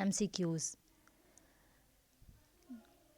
MCQs।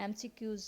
MCQs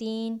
3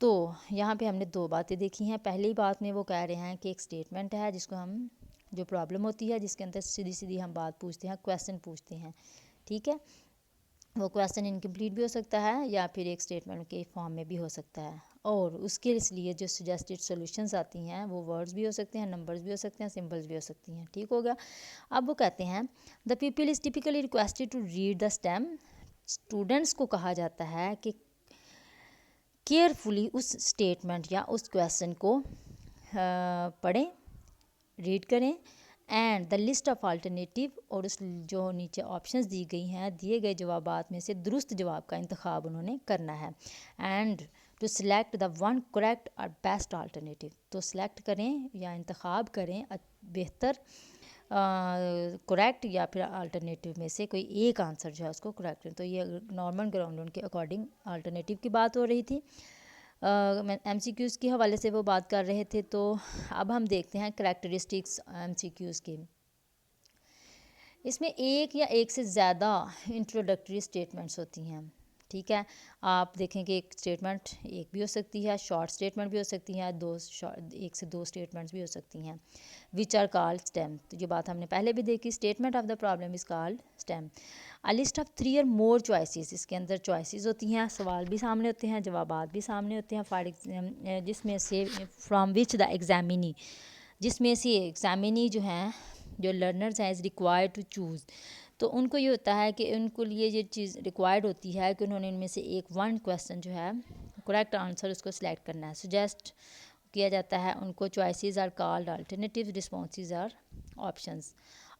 تو یہاں پہ ہم نے دو باتیں دیکھی ہیں. پہلی بات میں وہ کہہ رہے ہیں کہ ایک اسٹیٹمنٹ ہے جس کو ہم جو پرابلم ہوتی ہے جس کے اندر سیدھی سیدھی ہم بات پوچھتے ہیں, کویسچن پوچھتے ہیں, ٹھیک ہے. وہ کویسچن انکمپلیٹ بھی ہو سکتا ہے یا پھر ایک اسٹیٹمنٹ کے فارم میں بھی ہو سکتا ہے, اور اس کے لیے جو سجیسٹڈ سولوشنز آتی ہیں وہ ورڈز بھی ہو سکتے ہیں, نمبرز بھی ہو سکتے ہیں, سمبلز بھی ہو سکتی ہیں, ٹھیک ہو گیا. اب وہ کہتے ہیں the people is typically requested to read the stem. Students کو کہا جاتا ہے کہ کیئرفلی اس اسٹیٹمنٹ یا اس کویسچن کو پڑھیں, ریڈ کریں, and the list of alternative, اور اس جو نیچے آپشنز دی گئی ہیں دیے گئے جوابات میں سے درست جواب کا انتخاب انہوں نے کرنا ہے. And to select the one correct or best alternative, تو سلیکٹ کریں یا انتخاب کریں بہتر کریکٹ یا پھر آلٹرنیٹیو میں سے کوئی ایک آنسر جو ہے اس کو کریکٹ. تو یہ نارمل گراؤنڈ کے اکارڈنگ آلٹرنیٹیو کی بات ہو رہی تھی. ایم سی کیوز کے حوالے سے وہ بات کر رہے تھے. تو اب ہم دیکھتے ہیں کریکٹرسٹکس ایم سی کیوز کی. اس میں ایک یا ایک سے زیادہ انٹروڈکٹری اسٹیٹمنٹس ہوتی ہیں, ٹھیک ہے. آپ دیکھیں کہ ایک اسٹیٹمنٹ ایک بھی ہو سکتی ہے, شارٹ اسٹیٹمنٹ بھی ہو سکتی ہیں, ایک سے دو اسٹیٹمنٹس بھی ہو سکتی ہیں, وچ آر کالڈ اسٹیم. تو یہ بات ہم نے پہلے بھی دیکھی. Statement of the problem is called stem. A list of 3 or more choices, اس کے اندر چوائسیز ہوتی ہیں, سوال بھی سامنے ہوتے ہیں, جوابات بھی سامنے ہوتے ہیں, جس میں سے فرام وچ دا ایگزامینی, جس میں سے ایگزامینی جو ہیں جو لرنرز ہیں از ریکوائرڈ ٹو چوز. تو ان کو یہ ہوتا ہے کہ ان کو لیے یہ چیز ریکوائرڈ ہوتی ہے کہ انہوں نے ان میں سے ایک ون کویسچن جو ہے کریکٹ آنسر اس کو سلیکٹ کرنا ہے. سجیسٹ کیا جاتا ہے ان کو. Choices are called alternative, responses are options.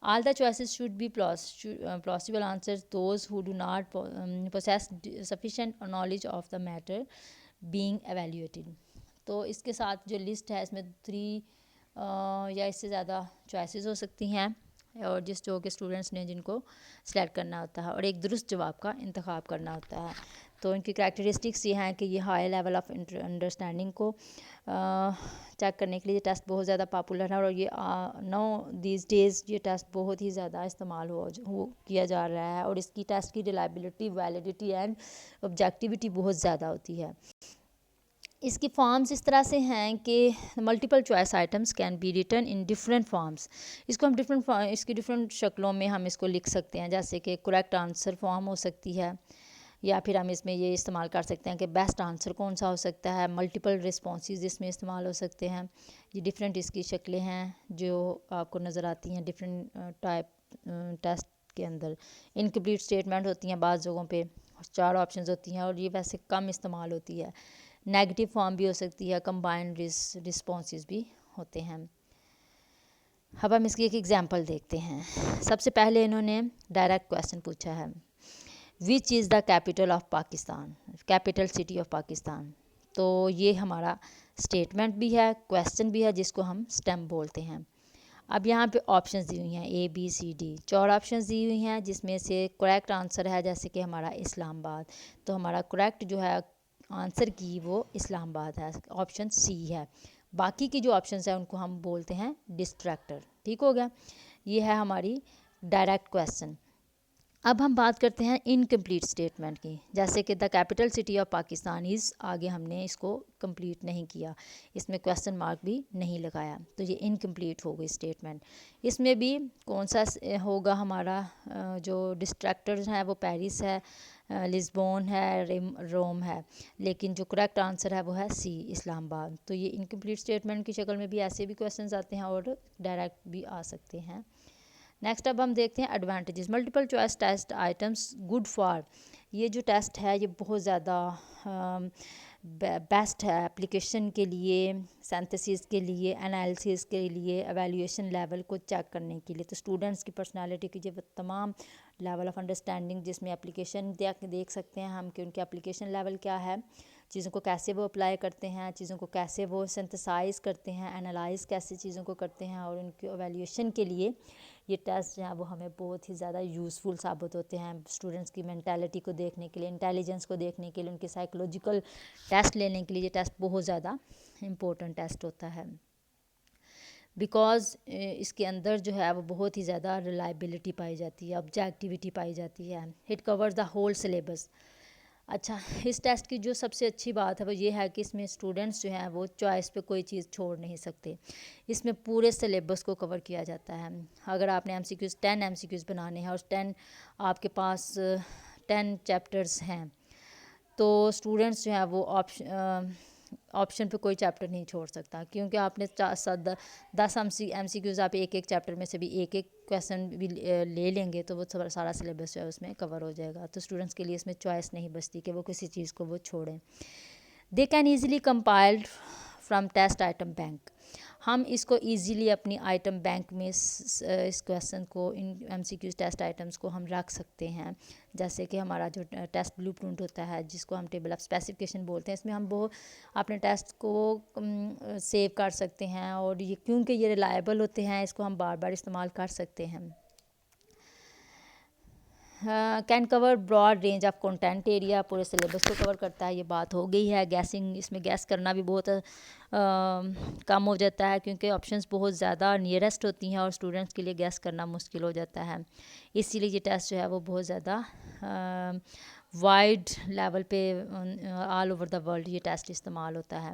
All the choices should be plausible answers. Those who do not possess sufficient knowledge of the matter being evaluated. تو اس کے ساتھ جو لسٹ ہے اس میں 3 یا اس سے زیادہ چوائسیز ہو سکتی ہیں, اور جو کہ اسٹوڈنٹس نے جن کو سلیکٹ کرنا ہوتا ہے, اور ایک درست جواب کا انتخاب کرنا ہوتا ہے. تو ان کی کریکٹرسٹکس یہ ہیں کہ یہ ہائی لیول آف انڈرسٹینڈنگ کو چیک کرنے کے لیے یہ ٹیسٹ بہت زیادہ پاپولر ہے, اور یہ دیز ڈیز یہ ٹیسٹ بہت ہی زیادہ استعمال کیا جا رہا ہے, اور اس کی ٹیسٹ کی ریلائبلٹی, ویلیڈیٹی اینڈ آبجیکٹیوٹی بہت زیادہ ہوتی ہے. اس کی فارمز اس طرح سے ہیں کہ multiple choice items can be written in different forms. اس کو ہم اس کی ڈفرینٹ شکلوں میں ہم اس کو لکھ سکتے ہیں, جیسے کہ کریکٹ آنسر فارم ہو سکتی ہے, یا پھر ہم اس میں یہ استعمال کر سکتے ہیں کہ بیسٹ آنسر کون سا ہو سکتا ہے. ملٹیپل رسپانسز اس میں استعمال ہو سکتے ہیں. یہ ڈفرینٹ اس کی شکلیں ہیں جو آپ کو نظر آتی ہیں ڈفرینٹ ٹائپ ٹیسٹ کے اندر. انکمپلیٹ اسٹیٹمنٹ ہوتی ہیں بعض جگہوں پہ, 4 آپشنز ہوتی ہیں, اور یہ ویسے کم استعمال ہوتی ہے. نیگیٹو فارم بھی ہو سکتی ہے, کمبائنڈ رسپانسز بھی ہوتے ہیں. اب ہم اس کی ایک ایگزامپل دیکھتے ہیں. سب سے پہلے انہوں نے ڈائریکٹ کویسچن پوچھا ہے, which is the capital of Pakistan, capital city of Pakistan. تو یہ ہمارا اسٹیٹمنٹ بھی ہے, کویسچن بھی ہے, جس کو ہم اسٹیم بولتے ہیں. اب یہاں پہ آپشنز دی ہوئی ہیں A B C D, 4 options دی ہوئی ہیں, جس میں سے کریکٹ آنسر ہے جیسے کہ ہمارا اسلام آباد. تو ہمارا کریکٹ جو ہے آنسر کی وہ اسلام آباد ہے, آپشن C ہے. باقی کی جو آپشنز ہیں ان کو ہم بولتے ہیں ڈسٹریکٹر, ٹھیک ہو گیا. یہ ہے ہماری ڈائریکٹ کویسچن. اب ہم بات کرتے ہیں انکمپلیٹ اسٹیٹمنٹ کی, جیسے کہ the capital city of Pakistan is, آگے ہم نے اس کو کمپلیٹ نہیں کیا, اس میں کویسچن مارک بھی نہیں لگایا, تو یہ انکمپلیٹ ہو گئی اسٹیٹمنٹ. اس میں بھی کون سا ہوگا ہمارا جو ڈسٹریکٹرز ہیں وہ پیرس ہے, لسبون ہے, روم ہے, لیکن جو کریکٹ آنسر ہے وہ ہے C, اسلام آباد. تو یہ انکمپلیٹ اسٹیٹمنٹ کی شکل میں بھی ایسے بھی کویسچنز آتے ہیں اور ڈائریکٹ بھی آ سکتے ہیں. نیکسٹ اب ہم دیکھتے ہیں advantages. Multiple choice test items good for, یہ جو ٹیسٹ ہے یہ بہت زیادہ بیسٹ ہے اپلیکیشن کے لیے, سینتھسس کے لیے, انالیسس کے لیے, ایویلیویشن لیول کو چیک کرنے کے لیے. تو اسٹوڈنٹس کی پرسنالٹی کی جو تمام لیول آف انڈرسٹینڈنگ جس میں اپلیکیشن دیکھ سکتے ہیں ہم کہ ان کے اپلیکیشن لیول کیا ہے, چیزوں کو کیسے وہ اپلائی کرتے ہیں, چیزوں کو کیسے وہ سنتھسائز کرتے ہیں, انالائز کیسے چیزوں کو کرتے ہیں, اور ان کی ایویلیویشن کے لیے یہ ٹیسٹ جو ہیں وہ ہمیں بہت ہی زیادہ یوزفل ثابت ہوتے ہیں. اسٹوڈنٹس کی مینٹیلٹی کو دیکھنے کے لیے, انٹیلیجنس کو دیکھنے کے لیے, ان کے سائیکولوجیکل ٹیسٹ لینے کے لیے یہ ٹیسٹ بہت زیادہ امپورٹنٹ ٹیسٹ ہوتا ہے, بیکاز اس کے اندر جو ہے وہ بہت ہی زیادہ ریلائبلٹی پائی جاتی ہے, آبجیکٹیوٹی پائی جاتی ہے. It covers the whole syllabus. اچھا، اس ٹیسٹ کی جو سب سے اچھی بات ہے وہ یہ ہے کہ اس میں اسٹوڈنٹس جو ہیں وہ چوائس پہ کوئی چیز چھوڑ نہیں سکتے. اس میں پورے سلیبس کو کور کیا جاتا ہے. اگر آپ نے M C Qs 10 M C Qs بنانے ہیں اور 10 آپ کے پاس 10 چیپٹرز ہیں تو اسٹوڈنٹس جو ہیں وہ آپشن پہ کوئی چیپٹر نہیں چھوڑ سکتا، کیونکہ آپ نے 10 ایم سی کیوز آپ ایک چیپٹر میں سے بھی ایک کویسچن بھی لے لیں گے تو وہ سارا سلیبس جو ہے اس میں کور ہو جائے گا. تو اسٹوڈنٹس کے لیے اس میں چوائس نہیں بچتی کہ وہ کسی چیز کو وہ چھوڑیں. They can easily compiled from test item bank. ہم اس کو ایزیلی اپنی آئٹم بینک میں اس کویسچن کو ان M C Qs test items کو ہم رکھ سکتے ہیں. جیسے کہ ہمارا جو ٹیسٹ بلو پرنٹ ہوتا ہے جس کو ہم ٹیبل آف اسپیسیفکیشن بولتے ہیں، اس میں ہم وہ اپنے ٹیسٹ کو سیو کر سکتے ہیں اور یہ کیونکہ یہ ریلائبل ہوتے ہیں اس کو ہم بار بار استعمال کر سکتے ہیں. Can cover broad range of content area, پورے سلیبس کو کور کرتا ہے. یہ بات ہو گئی ہے. گیسنگ، اس میں گیس کرنا بھی بہت کم ہو جاتا ہے کیونکہ آپشنس بہت زیادہ نیئرسٹ ہوتی ہیں اور اسٹوڈنٹس کے لیے گیس کرنا مشکل ہو جاتا ہے. اسی لیے یہ ٹیسٹ جو ہے وہ بہت زیادہ وائڈ لیول پہ آل اوور دا ورلڈ یہ ٹیسٹ استعمال ہوتا ہے.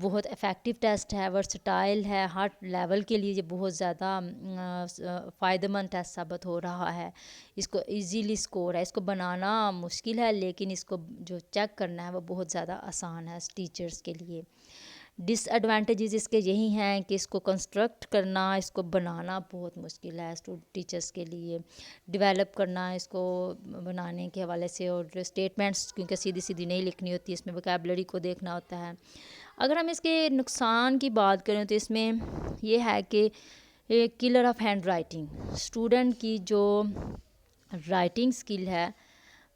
بہت افیکٹو ٹیسٹ ہے، ورسٹائل ہے، ہر لیول کے لیے یہ بہت زیادہ فائدہ مند ٹیسٹ ثابت ہو رہا ہے. اس کو ایزیلی اسکور ہے. اس کو بنانا مشکل ہے لیکن اس کو جو چیک کرنا ہے وہ بہت زیادہ آسان ہے ٹیچرز کے لیے. ڈس ایڈوانٹیجز اس کے یہی ہیں کہ اس کو کنسٹرکٹ کرنا، اس کو بنانا بہت مشکل ہے ٹیچرز کے لیے. ڈیولپ کرنا اس کو بنانے کے حوالے سے، اور اسٹیٹمنٹس کیونکہ سیدھی سیدھی نہیں لکھنی ہوتی، اس میں ووکیبلری کو دیکھنا ہوتا ہے. اگر ہم اس کے نقصان کی بات کریں تو اس میں یہ ہے کہ colour of hand writing. Student کی جو رائٹنگ سکل ہے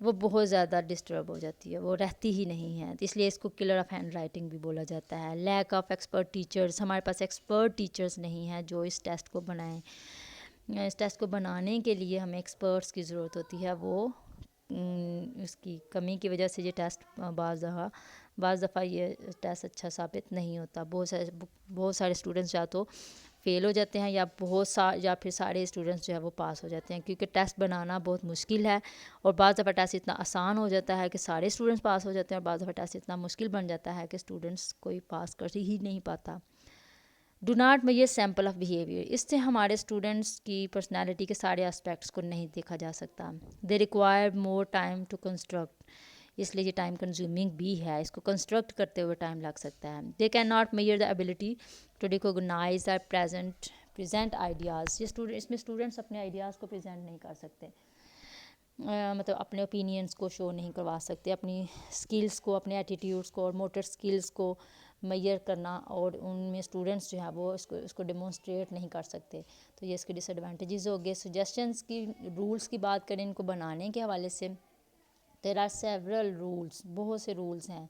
وہ بہت زیادہ ڈسٹرب ہو جاتی ہے، وہ رہتی ہی نہیں ہے. اس لیے اس کو کلر آف ہینڈ رائٹنگ بھی بولا جاتا ہے. لیک آف ایکسپرٹ ٹیچرز، ہمارے پاس ایکسپرٹ ٹیچرز نہیں ہیں جو اس ٹیسٹ کو بنائیں. اس ٹیسٹ کو بنانے کے لیے ہمیں ایکسپرٹس کی ضرورت ہوتی ہے. وہ اس کی کمی کی وجہ سے یہ ٹیسٹ بعض دفعہ یہ ٹیسٹ اچھا ثابت نہیں ہوتا. بہت سارے اسٹوڈنٹس یا تو فیل ہو جاتے ہیں یا یا پھر سارے اسٹوڈنٹس جو ہے وہ پاس ہو جاتے ہیں، کیونکہ ٹیسٹ بنانا بہت مشکل ہے. اور بعض دفعہ ٹیسٹ اتنا آسان ہو جاتا ہے کہ سارے اسٹوڈنٹس پاس ہو جاتے ہیں، اور بعض دفعہ ٹیسٹ اتنا مشکل بن جاتا ہے کہ اسٹوڈنٹس کوئی پاس کر ہی نہیں پاتا. Do not measure sample of behaviour. اس سے ہمارے اسٹوڈنٹس کی پرسنالٹی کے سارے اسپیکٹس کو نہیں دیکھا جا سکتا. They require more time to construct. اس لیے یہ ٹائم کنزیومنگ بھی ہے، اس کو کنسٹرکٹ کرتے ہوئے ٹائم لگ سکتا ہے. They can not mirror the ability to recognise the present ideas. اس میں اسٹوڈنٹس اپنے آئیڈیاز کو پریزنٹ نہیں کر سکتے، مطلب اپنے اوپینینس کو شو نہیں کروا سکتے. اپنی سکلز کو، اپنے ایٹیٹیوڈس کو اور موٹر سکلز کو میئر کرنا، اور ان میں اسٹوڈنٹس جو ہیں وہ اس کو ڈیمونسٹریٹ نہیں کر سکتے. تو یہ اس کے ڈس ایڈوانٹیجز ہو گئے. سجیشنس کی، رولس کی بات کریں ان کو بنانے کے حوالے سے، دیر آر سیورل رولس. بہت سے رولس ہیں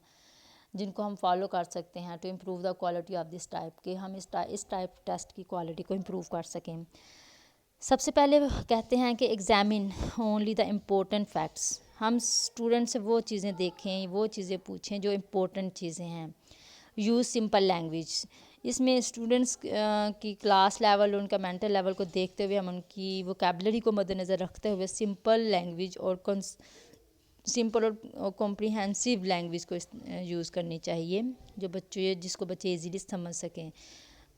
جن کو ہم فالو کر سکتے ہیں to improve the quality of this type, کہ ہم اس ٹائپ ٹیسٹ کی کوالٹی کو امپروو کر سکیں. سب سے پہلے کہتے ہیں کہ examine only the important facts. ہم اسٹوڈنٹ سے وہ چیزیں دیکھیں، وہ چیزیں پوچھیں جو امپورٹنٹ چیزیں ہیں. Use simple language. اس میں اسٹوڈنٹس کی کلاس لیول، ان کا مینٹل لیول کو دیکھتے ہوئے ہم ان کی ووکیبلری کو مد نظر رکھتے ہوئے سمپل لینگویج اور سمپل اور کمپریہنسیو لینگویج کو یوز کرنی چاہیے جس کو بچے ایزیلی سمجھ سکیں.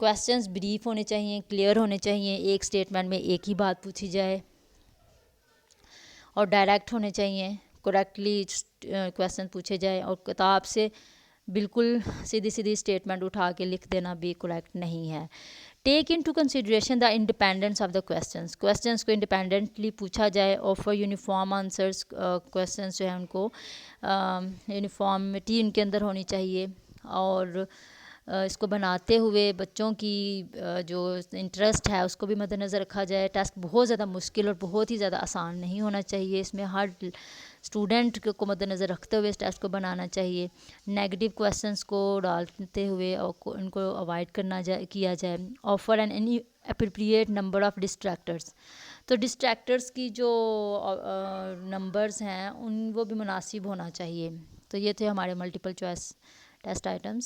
کویسچنز بریف ہونے چاہیے، کلیئر ہونے چاہیے. ایک اسٹیٹمنٹ میں ایک ہی بات پوچھی جائے اور ڈائریکٹ ہونے چاہیے. کریکٹلی کویسچن پوچھے جائے، اور کتاب سے بالکل سیدھی اسٹیٹمنٹ اٹھا کے لکھ دینا بھی کریکٹ نہیں ہے. Take into consideration the independence of the questions کو انڈیپینڈنٹلی پوچھا جائے. Offer uniform answers. کویسچنس جو ہیں ان کو یونیفارمٹی ان کے اندر ہونی چاہیے. اور اس کو بناتے ہوئے بچوں کی جو انٹرسٹ ہے اس کو بھی مد نظر رکھا جائے. ٹیسٹ بہت زیادہ مشکل اور بہت ہی زیادہ آسان نہیں ہونا چاہیے. اس میں ہر اسٹوڈنٹ کو مد نظر رکھتے ہوئے اس ٹیسٹ کو بنانا چاہیے. نیگیٹو کویسچنس کو ڈالتے ہوئے ان کو اوائڈ کیا جائے. Offer and appropriate number of ڈسٹریکٹرس. تو ڈسٹریکٹرس کی جو نمبرز ہیں وہ بھی مناسب ہونا چاہیے. تو یہ تھے ہمارے ملٹیپل چوائس ٹیسٹ آئٹمس.